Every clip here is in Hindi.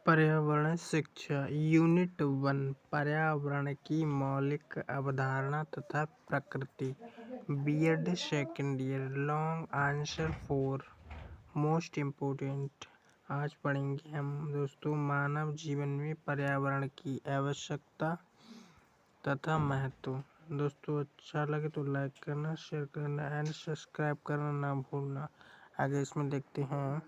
पर्यावरण शिक्षा यूनिट 1 पर्यावरण की मौलिक अवधारणा तथा प्रकृति BEd second year long answer for most important. आज पढ़ेंगे हम दोस्तों मानव जीवन में पर्यावरण की आवश्यकता तथा महत्व। दोस्तों अच्छा लगे तो लाइक करना, शेयर करना एंड सब्सक्राइब करना ना भूलना। आगे इसमें देखते हैं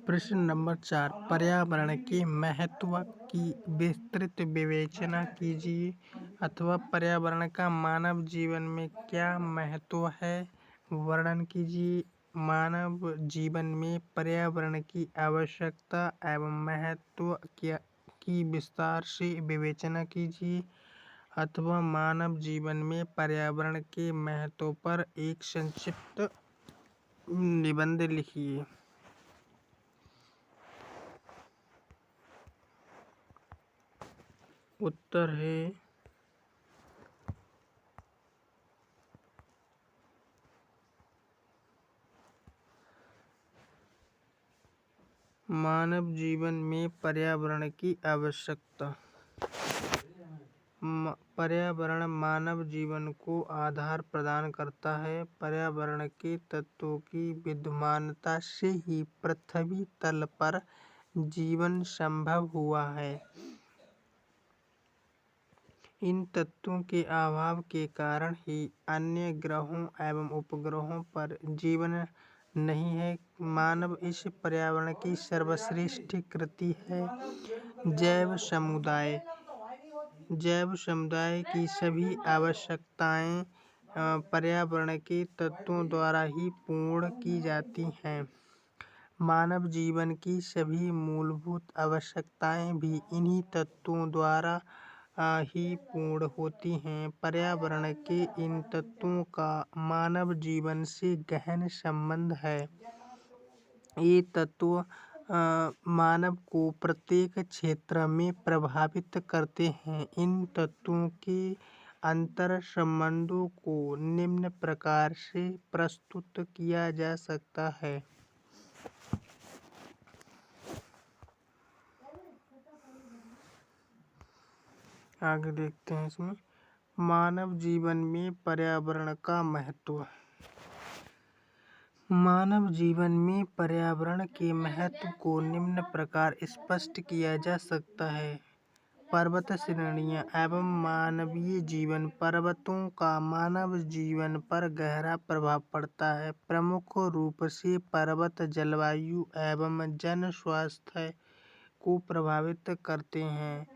प्रश्न नंबर 4, पर्यावरण के महत्व की विस्तृत विवेचना कीजिए अथवा पर्यावरण का मानव जीवन में क्या महत्व है वर्णन कीजिए। मानव जीवन में पर्यावरण की आवश्यकता एवं महत्व की विस्तार से विवेचना कीजिए अथवा मानव जीवन में पर्यावरण के महत्व पर एक संक्षिप्त निबंध लिखिए। उत्तर है मानव जीवन में पर्यावरण की आवश्यकता। पर्यावरण मानव जीवन को आधार प्रदान करता है। पर्यावरण के तत्वों की विद्यमानता से ही पृथ्वी तल पर जीवन संभव हुआ है। इन तत्वों के अभाव के कारण ही अन्य ग्रहों एवं उपग्रहों पर जीवन नहीं है। मानव इस पर्यावरण की सर्वश्रेष्ठ कृति है। जैव समुदाय की सभी आवश्यकताएं पर्यावरण के तत्वों द्वारा ही पूर्ण की जाती हैं। मानव जीवन की सभी मूलभूत आवश्यकताएं भी इन्हीं तत्वों द्वारा ही पूर्ण होती हैं। पर्यावरण के इन तत्वों का मानव जीवन से गहन संबंध है। ये तत्व मानव को प्रत्येक क्षेत्र में प्रभावित करते हैं। इन तत्वों के अंतर संबंधों को निम्न प्रकार से प्रस्तुत किया जा सकता है। आगे देखते हैं इसमें मानव जीवन में पर्यावरण का महत्व। मानव जीवन में पर्यावरण के महत्व को निम्न प्रकार स्पष्ट किया जा सकता है। पर्वत श्रेणियां एवं मानवीय जीवन। पर्वतों का मानव जीवन पर गहरा प्रभाव पड़ता है। प्रमुख रूप से पर्वत जलवायु एवं जन स्वास्थ्य को प्रभावित करते हैं।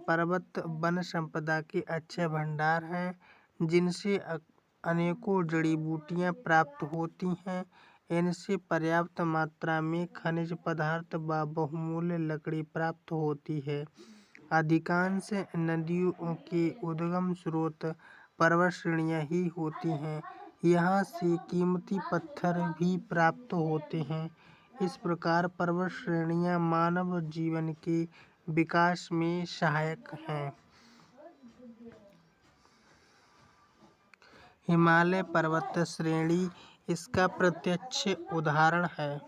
पर्वत वन संपदा के अच्छे भंडार हैं, जिनसे अनेकों जड़ी बूटियां प्राप्त होती हैं। इनसे पर्याप्त मात्रा में खनिज पदार्थ व बहुमूल्य लकड़ी प्राप्त होती है। अधिकांश नदियों के उद्गम स्रोत पर्वत श्रेणियां ही होती हैं। यहाँ से कीमती पत्थर भी प्राप्त होते हैं। इस प्रकार पर्वत श्रेणियां मानव जीवन के विकास में सहायक हैं। हिमालय पर्वत श्रेणी इसका प्रत्यक्ष उदाहरण है।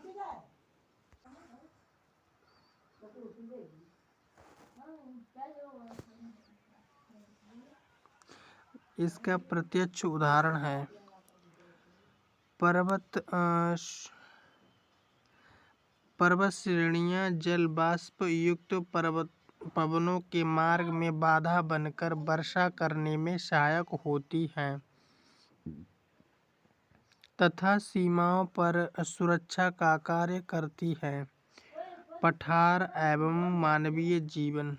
पर्वत श्रेणियां जल वाष्प युक्त पवनों के मार्ग में बाधा बनकर वर्षा करने में सहायक होती हैं तथा सीमाओं पर सुरक्षा का कार्य करती हैं। पठार एवं मानवीय जीवन।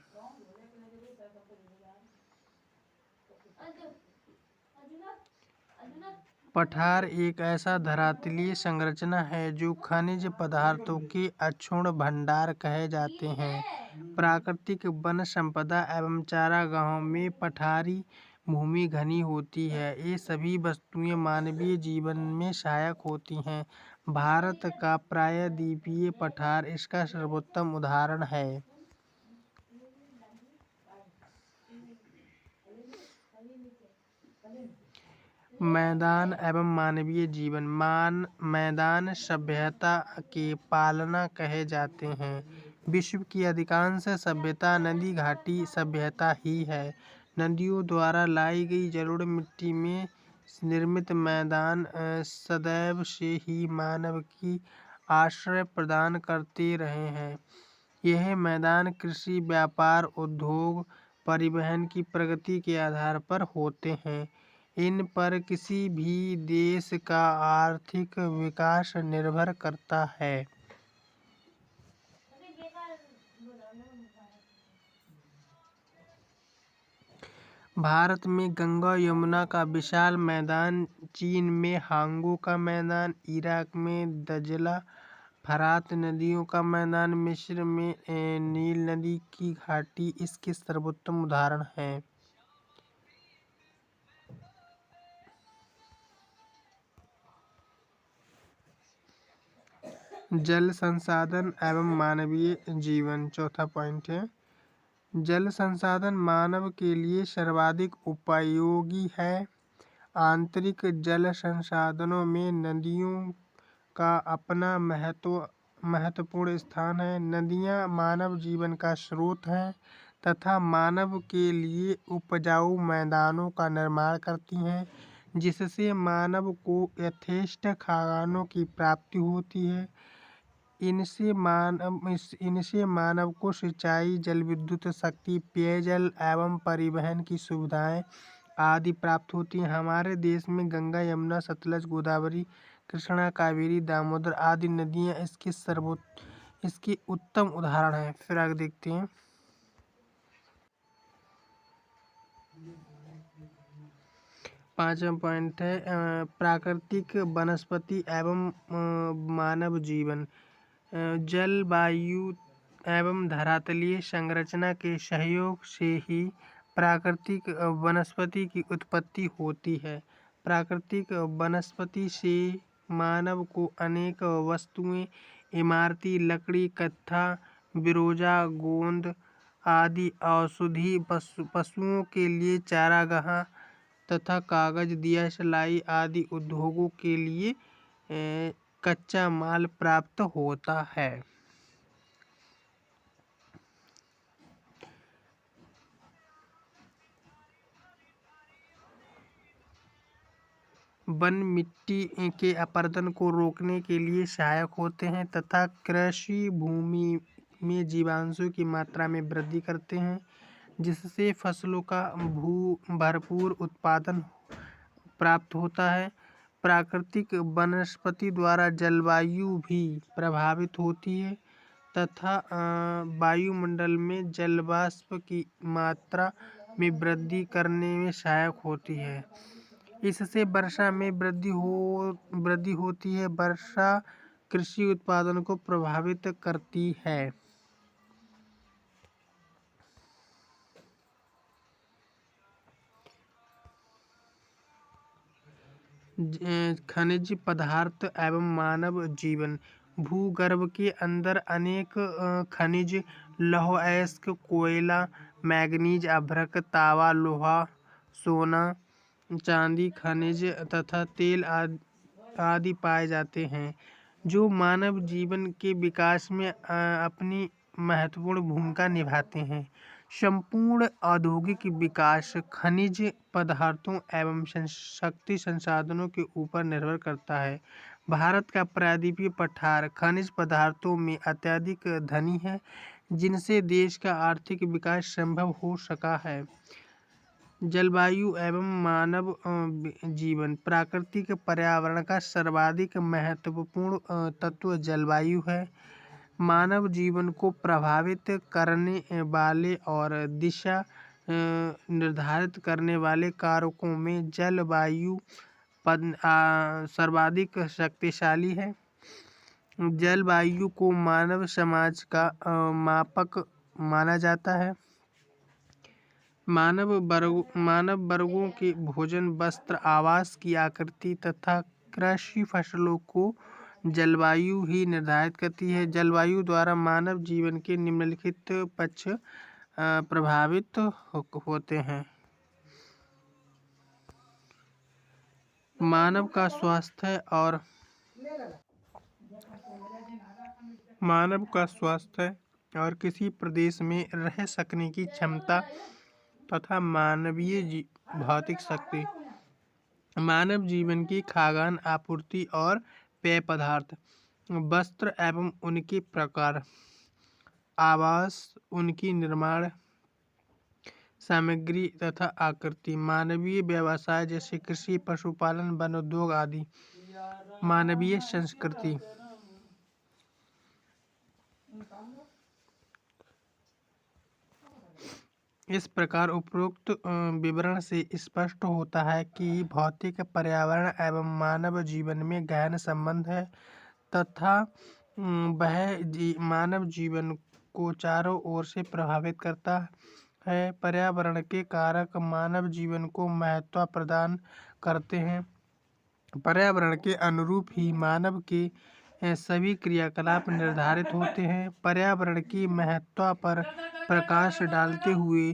पठार एक ऐसा धरातलीय संरचना है जो खनिज पदार्थों के अक्षुण्ण भंडार कहे जाते हैं। प्राकृतिक वन संपदा एवं चारागाहों में पठारी भूमि घनी होती है। ये सभी वस्तुएं मानवीय जीवन में सहायक होती हैं। भारत का प्रायद्वीपीय पठार इसका सर्वोत्तम उदाहरण है। मैदान एवं मानवीय जीवन। मैदान सभ्यता के पालना कहे जाते हैं। विश्व की अधिकांश सभ्यता नदी घाटी सभ्यता ही है। नदियों द्वारा लाई गई जलोढ़ मिट्टी में निर्मित मैदान सदैव से ही मानव की आश्रय प्रदान करते रहे हैं। यह मैदान कृषि, व्यापार, उद्योग, परिवहन की प्रगति के आधार पर होते हैं। इन पर किसी भी देश का आर्थिक विकास निर्भर करता है। भारत में गंगा यमुना का विशाल मैदान, चीन में हांगू का मैदान, इराक में दजला फरात नदियों का मैदान, मिस्र में नील नदी की घाटी इसके सर्वोत्तम उदाहरण हैं। जल संसाधन एवं मानवीय जीवन। चौथा पॉइंट है, जल संसाधन मानव के लिए सर्वाधिक उपयोगी है। आंतरिक जल संसाधनों में नदियों का अपना महत्वपूर्ण स्थान है। नदियाँ मानव जीवन का स्रोत हैं तथा मानव के लिए उपजाऊ मैदानों का निर्माण करती हैं, जिससे मानव को यथेष्ट खानों की प्राप्ति होती है। इनसे मानव को सिंचाई, जल विद्युत शक्ति, पेयजल एवं परिवहन की सुविधाएं आदि प्राप्त होती हैं। हमारे देश में गंगा, यमुना, सतलज, गोदावरी, कृष्णा, कावेरी, दामोदर आदि नदियां इसके उत्तम उदाहरण हैं। फिर आगे देखते हैं। पांचवा पॉइंट है, प्राकृतिक वनस्पति एवं मानव जीवन। जलवायु एवं धरातलीय संरचना के सहयोग से ही प्राकृतिक वनस्पति की उत्पत्ति होती है। प्राकृतिक वनस्पति से मानव को अनेक वस्तुएं, इमारती लकड़ी, कत्था, बिरोजा, गोंद आदि औषधि, पशुओं के लिए चारागाह तथा कागज, दिया सिलाई आदि उद्योगों के लिए कच्चा माल प्राप्त होता है। वन मिट्टी के अपरदन को रोकने के लिए सहायक होते हैं तथा कृषि भूमि में जीवांशों की मात्रा में वृद्धि करते हैं, जिससे फसलों का भरपूर उत्पादन प्राप्त होता है। प्राकृतिक वनस्पति द्वारा जलवायु भी प्रभावित होती है तथा वायुमंडल में जलवाष्प की मात्रा में वृद्धि करने में सहायक होती है। इससे वर्षा में वृद्धि होती है। वर्षा कृषि उत्पादन को प्रभावित करती है। खनिज पदार्थ एवं मानव जीवन। भूगर्भ के अंदर अनेक खनिज, लौह अयस्क, कोयला, मैग्नीज, अभ्रक, तांबा, लोहा, सोना, चांदी, खनिज तथा तेल आदि पाए जाते हैं, जो मानव जीवन के विकास में अपनी महत्वपूर्ण भूमिका निभाते हैं। संपूर्ण औद्योगिक विकास खनिज पदार्थों एवं शक्ति संसाधनों के ऊपर निर्भर करता है। भारत का प्रायद्वीपीय पठार खनिज पदार्थों में अत्यधिक धनी है, जिनसे देश का आर्थिक विकास संभव हो सका है। जलवायु एवं मानव जीवन। प्राकृतिक पर्यावरण का सर्वाधिक महत्वपूर्ण तत्व जलवायु है। मानव जीवन को प्रभावित करने वाले और दिशा निर्धारित करने वाले कारकों में जलवायु सर्वाधिक शक्तिशाली है। जलवायु को मानव समाज का मापक माना जाता है। मानव वर्गों के भोजन, वस्त्र, आवास की आकृति तथा कृषि फसलों को जलवायु ही निर्धारित करती है। जलवायु द्वारा मानव जीवन के निम्नलिखित पक्ष प्रभावित होते हैं। मानव का स्वास्थ्य और किसी प्रदेश में रह सकने की क्षमता तथा मानवीय भौतिक शक्ति। मानव जीवन की खाद्यान्न आपूर्ति और पेय पदार्थ, वस्त्र एवं उनके प्रकार, आवास, उनकी निर्माण सामग्री तथा आकृति, मानवीय व्यवसाय जैसे कृषि, पशुपालन, वन उद्योग आदि, मानवीय संस्कृति। इस प्रकार उपरोक्त विवरण से स्पष्ट होता है कि भौतिक पर्यावरण एवं मानव जीवन में गहन संबंध है तथा वह मानव जीवन को चारों ओर से प्रभावित करता है। पर्यावरण के कारक मानव जीवन को महत्व प्रदान करते हैं। पर्यावरण के अनुरूप ही मानव के सभी क्रियाकलाप निर्धारित होते हैं। पर्यावरण की महत्ता पर प्रकाश डालते हुए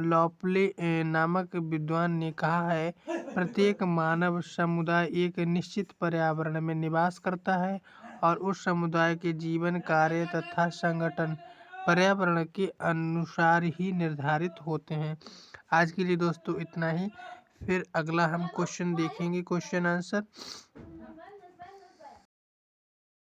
लॉपले नामक विद्वान ने कहा है, प्रत्येक मानव समुदाय एक निश्चित पर्यावरण में निवास करता है और उस समुदाय के जीवन, कार्य तथा संगठन पर्यावरण के अनुसार ही निर्धारित होते हैं। आज के लिए दोस्तों इतना ही। फिर अगला हम क्वेश्चन देखेंगे, क्वेश्चन आंसर।